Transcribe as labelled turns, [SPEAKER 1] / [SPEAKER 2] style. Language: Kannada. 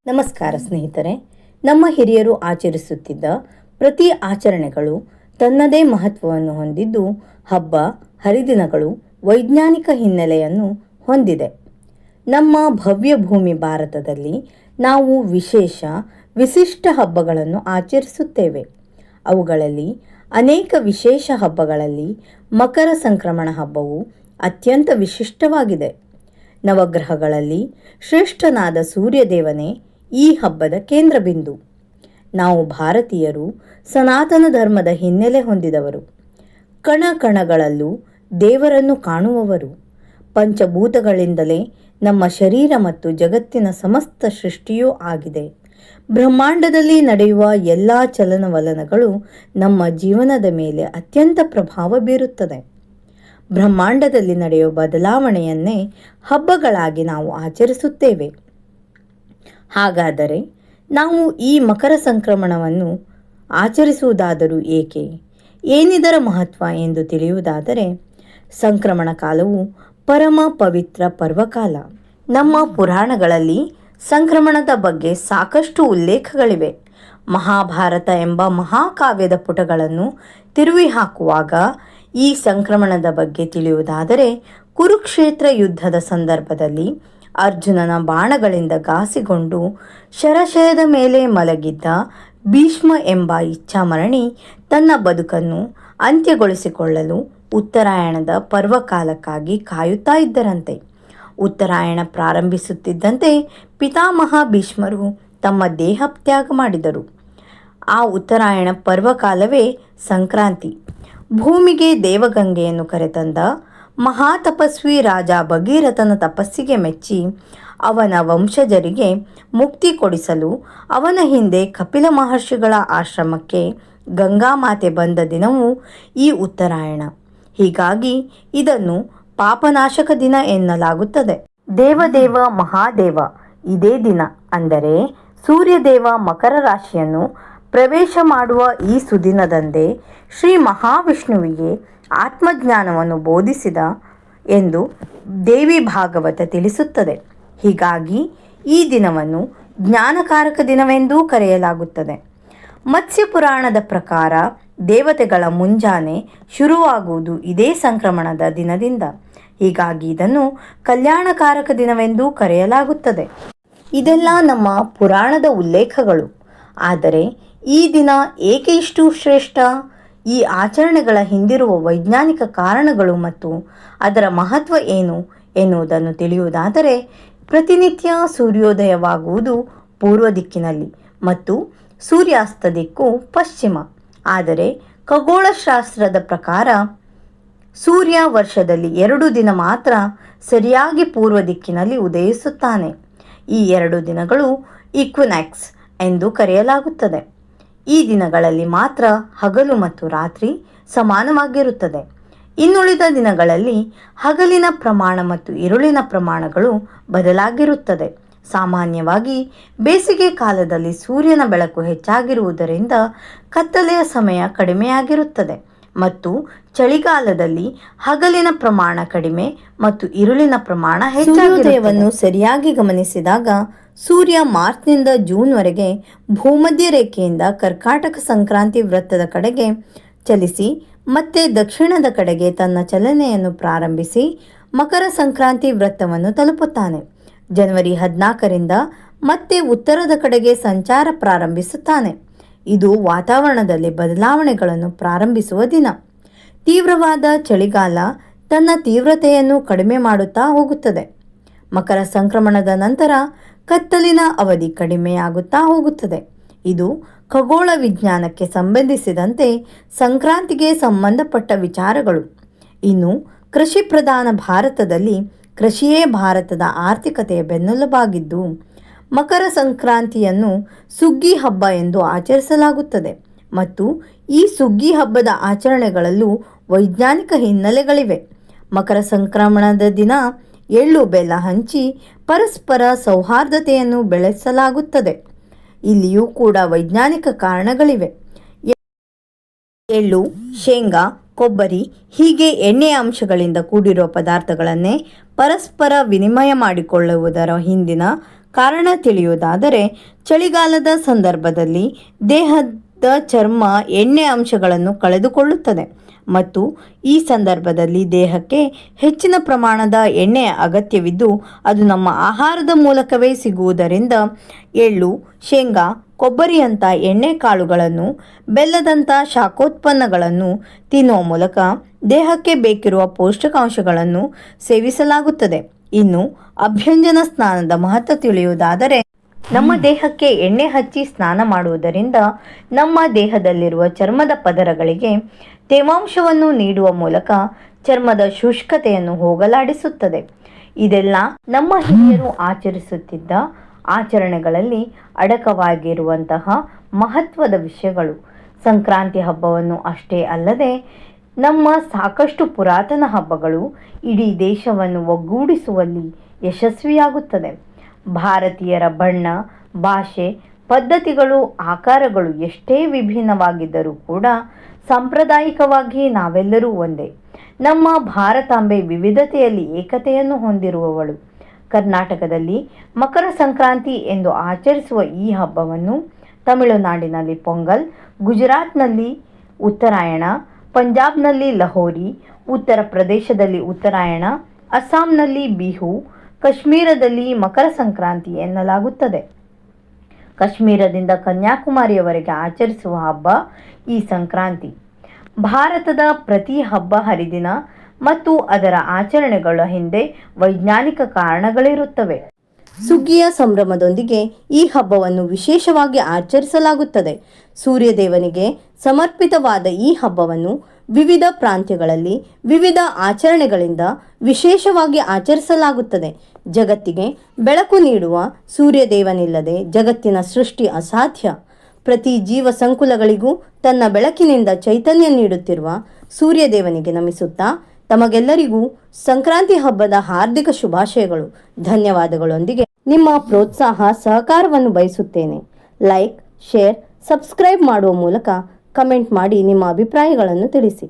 [SPEAKER 1] ನಮಸ್ಕಾರ ಸ್ನೇಹಿತರೆ. ನಮ್ಮ ಹಿರಿಯರು ಆಚರಿಸುತ್ತಿದ್ದ ಪ್ರತಿ ಆಚರಣೆಗಳು ತನ್ನದೇ ಮಹತ್ವವನ್ನು ಹೊಂದಿದ್ದು, ಹಬ್ಬ ಹರಿದಿನಗಳು ವೈಜ್ಞಾನಿಕ ಹಿನ್ನೆಲೆಯನ್ನು ಹೊಂದಿದೆ. ನಮ್ಮ ಭವ್ಯ ಭೂಮಿ ಭಾರತದಲ್ಲಿ ನಾವು ವಿಶಿಷ್ಟ ಹಬ್ಬಗಳನ್ನು ಆಚರಿಸುತ್ತೇವೆ. ಅವುಗಳಲ್ಲಿ ಅನೇಕ ವಿಶೇಷ ಹಬ್ಬಗಳಲ್ಲಿ ಮಕರ ಸಂಕ್ರಮಣ ಹಬ್ಬವು ಅತ್ಯಂತ ವಿಶಿಷ್ಟವಾಗಿದೆ. ನವಗ್ರಹಗಳಲ್ಲಿ ಶ್ರೇಷ್ಠನಾದ ಸೂರ್ಯದೇವನೇ ಈ ಹಬ್ಬದ ಕೇಂದ್ರಬಿಂದು. ನಾವು ಭಾರತೀಯರು ಸನಾತನ ಧರ್ಮದ ಹಿನ್ನೆಲೆ ಹೊಂದಿದವರು. ಕಣ ಕಣಗಳಲ್ಲೂ ದೇವರನ್ನು ಕಾಣುವವರು. ಪಂಚಭೂತಗಳಿಂದಲೇ ನಮ್ಮ ಶರೀರ ಮತ್ತು ಜಗತ್ತಿನ ಸಮಸ್ತ ಸೃಷ್ಟಿಯೂ ಆಗಿದೆ. ಬ್ರಹ್ಮಾಂಡದಲ್ಲಿ ನಡೆಯುವ ಎಲ್ಲ ಚಲನವಲನಗಳು ನಮ್ಮ ಜೀವನದ ಮೇಲೆ ಅತ್ಯಂತ ಪ್ರಭಾವ ಬೀರುತ್ತದೆ. ಬ್ರಹ್ಮಾಂಡದಲ್ಲಿ ನಡೆಯುವ ಬದಲಾವಣೆಯನ್ನೇ ಹಬ್ಬಗಳಾಗಿ ನಾವು ಆಚರಿಸುತ್ತೇವೆ. ಹಾಗಾದರೆ ನಾವು ಈ ಮಕರ ಸಂಕ್ರಮಣವನ್ನು ಆಚರಿಸುವುದಾದರೂ ಏಕೆ? ಏನಿದರ ಮಹತ್ವ ಎಂದು ತಿಳಿಯುವುದಾದರೆ, ಸಂಕ್ರಮಣ ಕಾಲವು ಪರಮ ಪವಿತ್ರ ಪರ್ವಕಾಲ. ನಮ್ಮ ಪುರಾಣಗಳಲ್ಲಿ ಸಂಕ್ರಮಣದ ಬಗ್ಗೆ ಸಾಕಷ್ಟು ಉಲ್ಲೇಖಗಳಿವೆ. ಮಹಾಭಾರತ ಎಂಬ ಮಹಾಕಾವ್ಯದ ಪುಟಗಳನ್ನು ತಿರುವಿ ಹಾಕುವಾಗ ಈ ಸಂಕ್ರಮಣದ ಬಗ್ಗೆ ತಿಳಿಯುವುದಾದರೆ, ಕುರುಕ್ಷೇತ್ರ ಯುದ್ಧದ ಸಂದರ್ಭದಲ್ಲಿ ಅರ್ಜುನನ ಬಾಣಗಳಿಂದ ಘಾಸಿಗೊಂಡು ಶರಶಯದ ಮೇಲೆ ಮಲಗಿದ್ದ ಭೀಷ್ಮ ಎಂಬ ಇಚ್ಛಾಮರಣಿ ತನ್ನ ಬದುಕನ್ನು ಅಂತ್ಯಗೊಳಿಸಿಕೊಳ್ಳಲು ಉತ್ತರಾಯಣದ ಪರ್ವಕಾಲಕ್ಕಾಗಿ ಕಾಯುತ್ತಾ ಇದ್ದರಂತೆ. ಉತ್ತರಾಯಣ ಪ್ರಾರಂಭಿಸುತ್ತಿದ್ದಂತೆ ಪಿತಾಮಹ ಭೀಷ್ಮರು ತಮ್ಮ ದೇಹ ತ್ಯಾಗ ಮಾಡಿದರು. ಆ ಉತ್ತರಾಯಣ ಪರ್ವಕಾಲವೇ ಸಂಕ್ರಾಂತಿ. ಭೂಮಿಗೆ ದೇವಗಂಗೆಯನ್ನು ಕರೆತಂದ ಮಹಾತಪಸ್ವಿ ರಾಜ ಭಗೀರಥನ ತಪಸ್ಸಿಗೆ ಮೆಚ್ಚಿ ಅವನ ವಂಶಜರಿಗೆ ಮುಕ್ತಿ ಕೊಡಿಸಲು ಅವನ ಹಿಂದೆ ಕಪಿಲ ಮಹರ್ಷಿಗಳ ಆಶ್ರಮಕ್ಕೆ ಗಂಗಾಮಾತೆ ಬಂದ ದಿನವೂ ಈ ಉತ್ತರಾಯಣ. ಹೀಗಾಗಿ ಇದನ್ನು ಪಾಪನಾಶಕ ದಿನ ಎನ್ನಲಾಗುತ್ತದೆ. ದೇವದೇವ ಮಹಾದೇವ ಇದೇ ದಿನ ಅಂದರೆ ಸೂರ್ಯದೇವ ಮಕರ ರಾಶಿಯನ್ನು ಪ್ರವೇಶ ಮಾಡುವ ಈ ಸುದಿನದಂದೇ ಶ್ರೀ ಮಹಾವಿಷ್ಣುವಿಗೆ ಆತ್ಮಜ್ಞಾನವನ್ನು ಬೋಧಿಸಿದ ಎಂದು ದೇವಿ ಭಾಗವತ ತಿಳಿಸುತ್ತದೆ. ಹೀಗಾಗಿ ಈ ದಿನವನ್ನು ಜ್ಞಾನಕಾರಕ ದಿನವೆಂದೂ ಕರೆಯಲಾಗುತ್ತದೆ. ಮತ್ಸ್ಯ ಪುರಾಣದ ಪ್ರಕಾರ ದೇವತೆಗಳ ಮುಂಜಾನೆ ಶುರುವಾಗುವುದು ಇದೇ ಸಂಕ್ರಮಣದ ದಿನದಿಂದ. ಹೀಗಾಗಿ ಇದನ್ನು ಕಲ್ಯಾಣಕಾರಕ ದಿನವೆಂದೂ ಕರೆಯಲಾಗುತ್ತದೆ. ಇದೆಲ್ಲ ನಮ್ಮ ಪುರಾಣದ ಉಲ್ಲೇಖಗಳು. ಆದರೆ ಈ ದಿನ ಏಕೆ ಇಷ್ಟು ಶ್ರೇಷ್ಠ? ಈ ಆಚರಣೆಗಳ ಹಿಂದಿರುವ ವೈಜ್ಞಾನಿಕ ಕಾರಣಗಳು ಮತ್ತು ಅದರ ಮಹತ್ವ ಏನು ಎನ್ನುವುದನ್ನು ತಿಳಿಯುವುದಾದರೆ, ಪ್ರತಿನಿತ್ಯ ಸೂರ್ಯೋದಯವಾಗುವುದು ಪೂರ್ವ ದಿಕ್ಕಿನಲ್ಲಿ ಮತ್ತು ಸೂರ್ಯಾಸ್ತ ದಿಕ್ಕು ಪಶ್ಚಿಮ. ಆದರೆ ಖಗೋಳಶಾಸ್ತ್ರದ ಪ್ರಕಾರ ಸೂರ್ಯ ವರ್ಷದಲ್ಲಿ 2 ದಿನ ಮಾತ್ರ ಸರಿಯಾಗಿ ಪೂರ್ವ ದಿಕ್ಕಿನಲ್ಲಿ ಉದಯಿಸುತ್ತಾನೆ. ಈ 2 ದಿನಗಳು ಈಕ್ವಿನಾಕ್ಸ್ ಎಂದು ಕರೆಯಲಾಗುತ್ತದೆ. ಈ ದಿನಗಳಲ್ಲಿ ಮಾತ್ರ ಹಗಲು ಮತ್ತು ರಾತ್ರಿ ಸಮಾನವಾಗಿರುತ್ತದೆ. ಇನ್ನುಳಿದ ದಿನಗಳಲ್ಲಿ ಹಗಲಿನ ಪ್ರಮಾಣ ಮತ್ತು ಇರುಳಿನ ಪ್ರಮಾಣಗಳು ಬದಲಾಗಿರುತ್ತದೆ. ಸಾಮಾನ್ಯವಾಗಿ ಬೇಸಿಗೆ ಕಾಲದಲ್ಲಿ ಸೂರ್ಯನ ಬೆಳಕು ಹೆಚ್ಚಾಗಿರುವುದರಿಂದ ಕತ್ತಲೆಯ ಸಮಯ ಕಡಿಮೆಯಾಗಿರುತ್ತದೆ ಮತ್ತು ಚಳಿಗಾಲದಲ್ಲಿ ಹಗಲಿನ ಪ್ರಮಾಣ ಕಡಿಮೆ ಮತ್ತು ಇರುಳಿನ ಪ್ರಮಾಣ ಹೆಚ್ಚಾಗಿರುತ್ತದೆ. ಸರಿಯಾಗಿ ಗಮನಿಸಿದಾಗ ಸೂರ್ಯ ಮಾರ್ಚ್ನಿಂದ ಜೂನ್ವರೆಗೆ ಭೂಮಧ್ಯ ರೇಖೆಯಿಂದ ಕರ್ಕಾಟಕ ಸಂಕ್ರಾಂತಿ ವೃತ್ತದ ಕಡೆಗೆ ಚಲಿಸಿ ಮತ್ತೆ ದಕ್ಷಿಣದ ಕಡೆಗೆ ತನ್ನ ಚಲನೆಯನ್ನು ಪ್ರಾರಂಭಿಸಿ ಮಕರ ಸಂಕ್ರಾಂತಿ ವೃತ್ತವನ್ನು ತಲುಪುತ್ತಾನೆ. ಜನವರಿ 14ರಿಂದ ಮತ್ತೆ ಉತ್ತರದ ಕಡೆಗೆ ಸಂಚಾರ ಪ್ರಾರಂಭಿಸುತ್ತಾನೆ. ಇದು ವಾತಾವರಣದಲ್ಲಿ ಬದಲಾವಣೆಗಳನ್ನು ಪ್ರಾರಂಭಿಸುವ ದಿನ. ತೀವ್ರವಾದ ಚಳಿಗಾಲ ತನ್ನ ತೀವ್ರತೆಯನ್ನು ಕಡಿಮೆ ಮಾಡುತ್ತಾ ಹೋಗುತ್ತದೆ. ಮಕರ ಸಂಕ್ರಮಣದ ನಂತರ ಕತ್ತಲಿನ ಅವಧಿ ಕಡಿಮೆಯಾಗುತ್ತಾ ಹೋಗುತ್ತದೆ. ಇದು ಖಗೋಳ ವಿಜ್ಞಾನಕ್ಕೆ ಸಂಬಂಧಿಸಿದಂತೆ ಸಂಕ್ರಾಂತಿಗೆ ಸಂಬಂಧಪಟ್ಟ ವಿಚಾರಗಳು. ಇನ್ನು ಕೃಷಿ ಪ್ರಧಾನ ಭಾರತದಲ್ಲಿ ಕೃಷಿಯೇ ಭಾರತದ ಆರ್ಥಿಕತೆಯ ಬೆನ್ನೆಲುಬಾಗಿದ್ದು, ಮಕರ ಸಂಕ್ರಾಂತಿಯನ್ನು ಸುಗ್ಗಿ ಹಬ್ಬ ಎಂದು ಆಚರಿಸಲಾಗುತ್ತದೆ ಮತ್ತು ಈ ಸುಗ್ಗಿ ಹಬ್ಬದ ಆಚರಣೆಗಳಲ್ಲೂ ವೈಜ್ಞಾನಿಕ ಹಿನ್ನೆಲೆಗಳಿವೆ. ಮಕರ ಸಂಕ್ರಮಣದ ದಿನ ಎಳ್ಳು ಬೆಲ್ಲ ಹಂಚಿ ಪರಸ್ಪರ ಸೌಹಾರ್ದತೆಯನ್ನು ಬೆಳೆಸಲಾಗುತ್ತದೆ. ಇಲ್ಲಿಯೂ ಕೂಡ ವೈಜ್ಞಾನಿಕ ಕಾರಣಗಳಿವೆ. ಎಳ್ಳು, ಶೇಂಗಾ, ಕೊಬ್ಬರಿ ಹೀಗೆ ಎಣ್ಣೆಯ ಅಂಶಗಳಿಂದ ಕೂಡಿರುವ ಪದಾರ್ಥಗಳನ್ನೇ ಪರಸ್ಪರ ವಿನಿಮಯ ಮಾಡಿಕೊಳ್ಳುವುದರ ಹಿಂದಿನ ಕಾರಣ ತಿಳಿಯುವುದಾದರೆ, ಚಳಿಗಾಲದ ಸಂದರ್ಭದಲ್ಲಿ ದೇಹದ ಚರ್ಮ ಎಣ್ಣೆ ಅಂಶಗಳನ್ನು ಕಳೆದುಕೊಳ್ಳುತ್ತದೆ ಮತ್ತು ಈ ಸಂದರ್ಭದಲ್ಲಿ ದೇಹಕ್ಕೆ ಹೆಚ್ಚಿನ ಪ್ರಮಾಣದ ಎಣ್ಣೆಯ ಅಗತ್ಯವಿದ್ದು, ಅದು ನಮ್ಮ ಆಹಾರದ ಮೂಲಕವೇ ಸಿಗುವುದರಿಂದ ಎಳ್ಳು, ಶೇಂಗಾ, ಕೊಬ್ಬರಿಯಂಥ ಎಣ್ಣೆ ಕಾಳುಗಳನ್ನು, ಬೆಲ್ಲದಂಥ ಶಾಖೋತ್ಪನ್ನಗಳನ್ನು ತಿನ್ನುವ ಮೂಲಕ ದೇಹಕ್ಕೆ ಬೇಕಿರುವ ಪೌಷ್ಟಿಕಾಂಶಗಳನ್ನು ಸೇವಿಸಲಾಗುತ್ತದೆ. ಇನ್ನು ಅಭ್ಯಂಜನ ಸ್ನಾನದ ಮಹತ್ವ ತಿಳಿಯುವುದಾದರೆ, ನಮ್ಮ ದೇಹಕ್ಕೆ ಎಣ್ಣೆ ಹಚ್ಚಿ ಸ್ನಾನ ಮಾಡುವುದರಿಂದ ನಮ್ಮ ದೇಹದಲ್ಲಿರುವ ಚರ್ಮದ ಪದರಗಳಿಗೆ ತೇವಾಂಶವನ್ನು ನೀಡುವ ಮೂಲಕ ಚರ್ಮದ ಶುಷ್ಕತೆಯನ್ನು ಹೋಗಲಾಡಿಸುತ್ತದೆ. ಇದೆಲ್ಲ ನಮ್ಮ ಹಿರಿಯರು ಆಚರಿಸುತ್ತಿದ್ದ ಆಚರಣೆಗಳಲ್ಲಿ ಅಡಕವಾಗಿರುವಂತಹ ಮಹತ್ವದ ವಿಷಯಗಳು. ಸಂಕ್ರಾಂತಿ ಹಬ್ಬವನ್ನು ಅಷ್ಟೇ ಅಲ್ಲದೆ ನಮ್ಮ ಸಾಕಷ್ಟು ಪುರಾತನ ಹಬ್ಬಗಳು ಇಡೀ ದೇಶವನ್ನು ಒಗ್ಗೂಡಿಸುವಲ್ಲಿ ಯಶಸ್ವಿಯಾಗುತ್ತದೆ. ಭಾರತೀಯರ ಬಣ್ಣ, ಭಾಷೆ, ಪದ್ಧತಿಗಳು, ಆಕಾರಗಳು ಎಷ್ಟೇ ವಿಭಿನ್ನವಾಗಿದ್ದರೂ ಕೂಡ ಸಾಂಪ್ರದಾಯಿಕವಾಗಿ ನಾವೆಲ್ಲರೂ ಒಂದೇ. ನಮ್ಮ ಭಾರತಾಂಬೆ ವಿವಿಧತೆಯಲ್ಲಿ ಏಕತೆಯನ್ನು ಹೊಂದಿರುವವಳು. ಕರ್ನಾಟಕದಲ್ಲಿ ಮಕರ ಸಂಕ್ರಾಂತಿ ಎಂದು ಆಚರಿಸುವ ಈ ಹಬ್ಬವನ್ನು ತಮಿಳುನಾಡಿನಲ್ಲಿ ಪೊಂಗಲ್, ಗುಜರಾತ್ನಲ್ಲಿ ಉತ್ತರಾಯಣ, ಪಂಜಾಬ್ನಲ್ಲಿ ಲಹೋರಿ, ಉತ್ತರ ಪ್ರದೇಶದಲ್ಲಿ ಉತ್ತರಾಯಣ, ಅಸ್ಸಾಂನಲ್ಲಿ ಬಿಹು, ಕಾಶ್ಮೀರದಲ್ಲಿ ಮಕರ ಸಂಕ್ರಾಂತಿ ಎನ್ನಲಾಗುತ್ತದೆ. ಕಾಶ್ಮೀರದಿಂದ ಕನ್ಯಾಕುಮಾರಿಯವರೆಗೆ ಆಚರಿಸುವ ಹಬ್ಬ ಈ ಸಂಕ್ರಾಂತಿ. ಭಾರತದ ಪ್ರತಿ ಹಬ್ಬ ಹರಿದಿನ ಮತ್ತು ಅದರ ಆಚರಣೆಗಳ ಹಿಂದೆ ವೈಜ್ಞಾನಿಕ ಕಾರಣಗಳಿರುತ್ತವೆ. ಸುಗ್ಗಿಯ ಸಂಭ್ರಮದೊಂದಿಗೆ ಈ ಹಬ್ಬವನ್ನು ವಿಶೇಷವಾಗಿ ಆಚರಿಸಲಾಗುತ್ತದೆ. ಸೂರ್ಯದೇವನಿಗೆ ಸಮರ್ಪಿತವಾದ ಈ ಹಬ್ಬವನ್ನು ವಿವಿಧ ಪ್ರಾಂತ್ಯಗಳಲ್ಲಿ ವಿವಿಧ ಆಚರಣೆಗಳಿಂದ ವಿಶೇಷವಾಗಿ ಆಚರಿಸಲಾಗುತ್ತದೆ. ಜಗತ್ತಿಗೆ ಬೆಳಕು ನೀಡುವ ಸೂರ್ಯದೇವನಿಲ್ಲದೆ ಜಗತ್ತಿನ ಸೃಷ್ಟಿ ಅಸಾಧ್ಯ. ಪ್ರತಿ ಜೀವ ಸಂಕುಲಗಳಿಗೂ ತನ್ನ ಬೆಳಕಿನಿಂದ ಚೈತನ್ಯ ನೀಡುತ್ತಿರುವ ಸೂರ್ಯದೇವನಿಗೆ ನಮಿಸುತ್ತಾ ತಮಗೆಲ್ಲರಿಗೂ ಸಂಕ್ರಾಂತಿ ಹಬ್ಬದ ಹಾರ್ದಿಕ ಶುಭಾಶಯಗಳು, ಧನ್ಯವಾದಗಳೊಂದಿಗೆ ನಿಮ್ಮ ಪ್ರೋತ್ಸಾಹ ಸಹಕಾರವನ್ನು ಬಯಸುತ್ತೇನೆ. ಲೈಕ್, ಶೇರ್, ಸಬ್ಸ್ಕ್ರೈಬ್ ಮಾಡುವ ಮೂಲಕ ಕಮೆಂಟ್ ಮಾಡಿ ನಿಮ್ಮ ಅಭಿಪ್ರಾಯಗಳನ್ನು ತಿಳಿಸಿ.